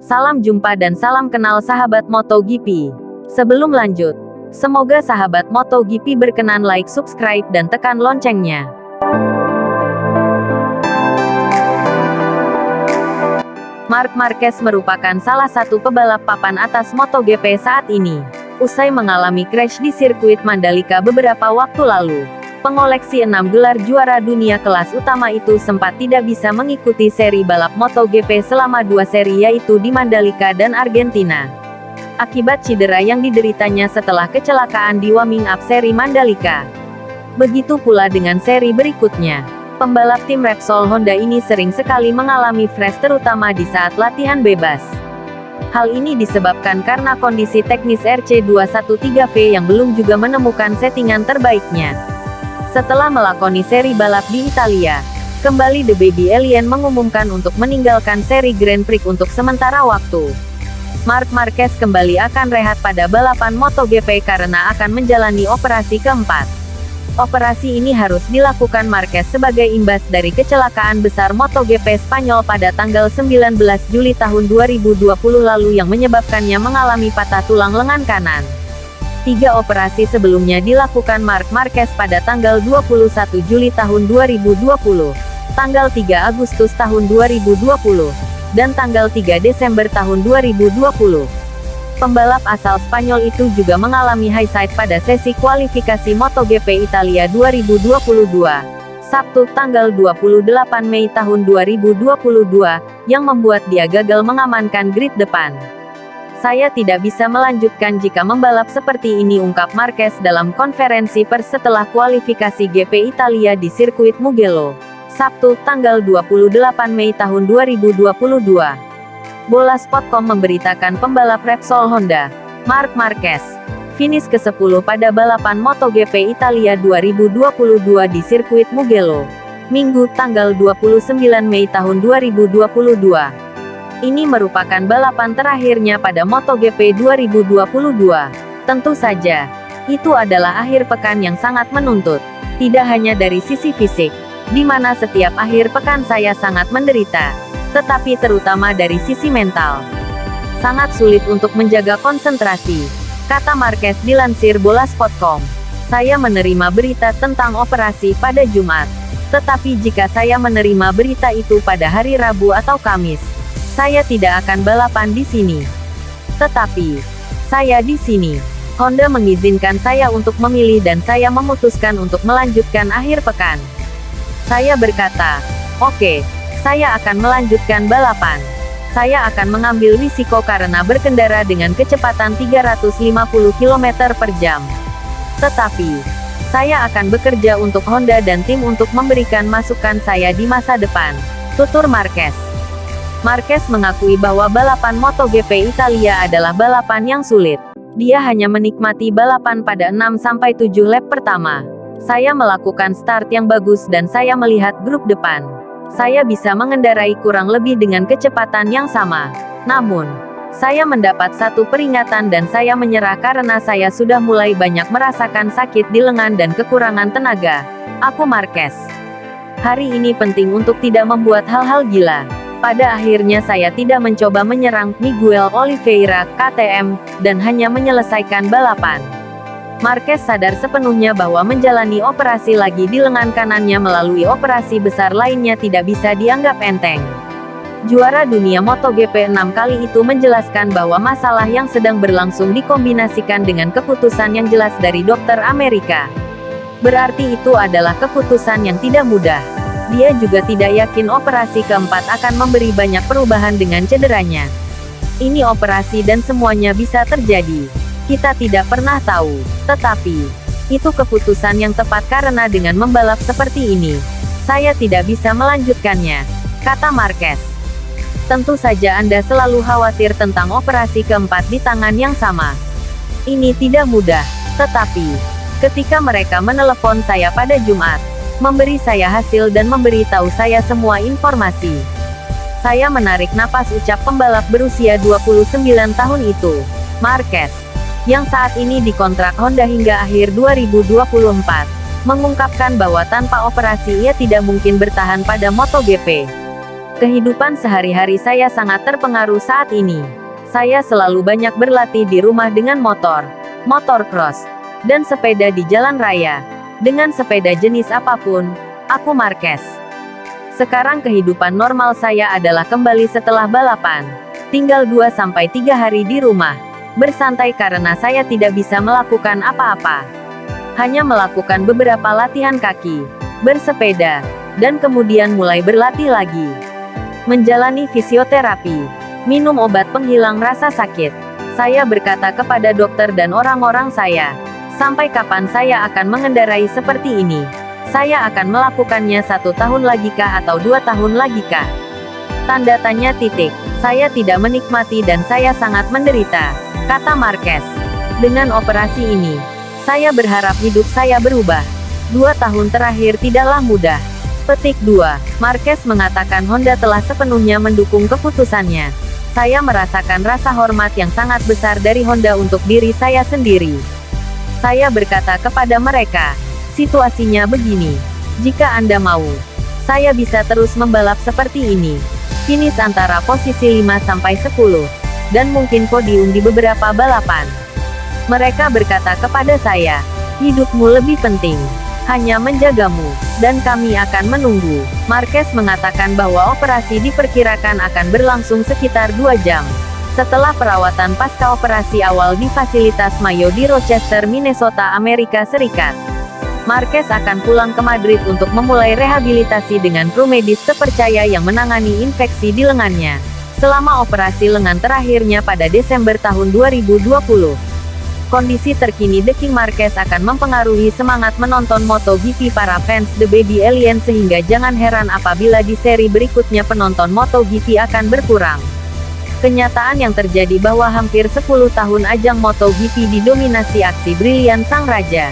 Salam jumpa dan salam kenal sahabat MotoGP. Sebelum lanjut, semoga sahabat MotoGP berkenan like, subscribe, dan tekan loncengnya. Marc Marquez merupakan salah satu pebalap papan atas MotoGP saat ini. Usai mengalami crash di sirkuit Mandalika beberapa waktu lalu, pengoleksi 6 gelar juara dunia kelas utama itu sempat tidak bisa mengikuti seri balap MotoGP selama 2 seri, yaitu di Mandalika dan Argentina, akibat cedera yang dideritanya setelah kecelakaan di warming up seri Mandalika. Begitu pula dengan seri berikutnya. Pembalap tim Repsol Honda ini sering sekali mengalami crash, terutama di saat latihan bebas. Hal ini disebabkan karena kondisi teknis RC213V yang belum juga menemukan settingan terbaiknya. Setelah melakoni seri balap di Italia, kembali The Baby Alien mengumumkan untuk meninggalkan seri Grand Prix untuk sementara waktu. Marc Marquez kembali akan rehat pada balapan MotoGP karena akan menjalani operasi keempat. Operasi ini harus dilakukan Marquez sebagai imbas dari kecelakaan besar MotoGP Spanyol pada tanggal 19 Juli tahun 2020 lalu yang menyebabkannya mengalami patah tulang lengan kanan. 3 operasi sebelumnya dilakukan Marc Marquez pada tanggal 21 Juli tahun 2020, tanggal 3 Agustus tahun 2020, dan tanggal 3 Desember tahun 2020. Pembalap asal Spanyol itu juga mengalami high side pada sesi kualifikasi MotoGP Italia 2022, Sabtu tanggal 28 Mei tahun 2022, yang membuat dia gagal mengamankan grid depan. Saya tidak bisa melanjutkan jika membalap seperti ini, ungkap Marquez dalam konferensi pers setelah kualifikasi GP Italia di sirkuit Mugello, Sabtu tanggal 28 Mei tahun 2022. Bola.com memberitakan pembalap Repsol Honda, Marc Marquez, finish ke-10 pada balapan MotoGP Italia 2022 di sirkuit Mugello, Minggu tanggal 29 Mei tahun 2022. Ini merupakan balapan terakhirnya pada MotoGP 2022. Tentu saja, itu adalah akhir pekan yang sangat menuntut, tidak hanya dari sisi fisik, di mana setiap akhir pekan saya sangat menderita, tetapi terutama dari sisi mental. Sangat sulit untuk menjaga konsentrasi, kata Marquez dilansir Bola.com. Saya menerima berita tentang operasi pada Jumat, tetapi jika saya menerima berita itu pada hari Rabu atau Kamis, saya tidak akan balapan di sini. Tetapi, saya di sini. Honda mengizinkan saya untuk memilih dan saya memutuskan untuk melanjutkan akhir pekan. Saya berkata, oke. Saya akan melanjutkan balapan. Saya akan mengambil risiko karena berkendara dengan kecepatan 350 km per jam. Tetapi, saya akan bekerja untuk Honda dan tim untuk memberikan masukan saya di masa depan, tutur Marquez. Marquez mengakui bahwa balapan MotoGP Italia adalah balapan yang sulit. Dia hanya menikmati balapan pada 6-7 lap pertama. Saya melakukan start yang bagus dan saya melihat grup depan. Saya bisa mengendarai kurang lebih dengan kecepatan yang sama. Namun, saya mendapat satu peringatan dan saya menyerah karena saya sudah mulai banyak merasakan sakit di lengan dan kekurangan tenaga. Aku Marquez. Hari ini penting untuk tidak membuat hal-hal gila. Pada akhirnya saya tidak mencoba menyerang Miguel Oliveira, KTM, dan hanya menyelesaikan balapan. Marquez sadar sepenuhnya bahwa menjalani operasi lagi di lengan kanannya melalui operasi besar lainnya tidak bisa dianggap enteng. Juara dunia MotoGP 6 kali itu menjelaskan bahwa masalah yang sedang berlangsung dikombinasikan dengan keputusan yang jelas dari dokter Amerika. Berarti itu adalah keputusan yang tidak mudah. Dia juga tidak yakin operasi keempat akan memberi banyak perubahan dengan cederanya. Ini operasi dan semuanya bisa terjadi. Kita tidak pernah tahu, tetapi itu keputusan yang tepat karena dengan membalap seperti ini, saya tidak bisa melanjutkannya, kata Marquez. Tentu saja Anda selalu khawatir tentang operasi keempat di tangan yang sama. Ini tidak mudah, tetapi ketika mereka menelepon saya pada Jumat, memberi saya hasil dan memberitahu saya semua informasi, saya menarik napas, ucap pembalap berusia 29 tahun itu, Marquez, yang saat ini dikontrak Honda hingga akhir 2024, mengungkapkan bahwa tanpa operasi ia tidak mungkin bertahan pada MotoGP. Kehidupan sehari-hari saya sangat terpengaruh saat ini. Saya selalu banyak berlatih di rumah dengan motor cross, dan sepeda di jalan raya. Dengan sepeda jenis apapun, aku Marquez. Sekarang kehidupan normal saya adalah kembali setelah balapan. Tinggal 2-3 hari di rumah. Bersantai karena saya tidak bisa melakukan apa-apa. Hanya melakukan beberapa latihan kaki, bersepeda, dan kemudian mulai berlatih lagi. Menjalani fisioterapi, minum obat penghilang rasa sakit. Saya berkata kepada dokter dan orang-orang saya, sampai kapan saya akan mengendarai seperti ini? Saya akan melakukannya 1 tahun lagi kah atau 2 tahun lagi kah? Tanda tanya titik. Saya tidak menikmati dan saya sangat menderita, kata Marquez. Dengan operasi ini, saya berharap hidup saya berubah. 2 tahun terakhir tidaklah mudah. Petik 2. Marquez mengatakan Honda telah sepenuhnya mendukung keputusannya. Saya merasakan rasa hormat yang sangat besar dari Honda untuk diri saya sendiri. Saya berkata kepada mereka, situasinya begini. Jika Anda mau, saya bisa terus membalap seperti ini. Finish antara posisi 5-10, dan mungkin podium di beberapa balapan. Mereka berkata kepada saya, hidupmu lebih penting. Hanya menjagamu, dan kami akan menunggu. Marquez mengatakan bahwa operasi diperkirakan akan berlangsung sekitar 2 jam. Setelah perawatan pasca operasi awal di fasilitas Mayo di Rochester, Minnesota, Amerika Serikat, Marquez akan pulang ke Madrid untuk memulai rehabilitasi dengan kru medis terpercaya yang menangani infeksi di lengannya, selama operasi lengan terakhirnya pada Desember tahun 2020. Kondisi terkini The King Marquez akan mempengaruhi semangat menonton MotoGP para fans The Baby Alien sehingga jangan heran apabila di seri berikutnya penonton MotoGP akan berkurang. Kenyataan yang terjadi bahwa hampir 10 tahun ajang MotoGP didominasi aksi brilian sang raja.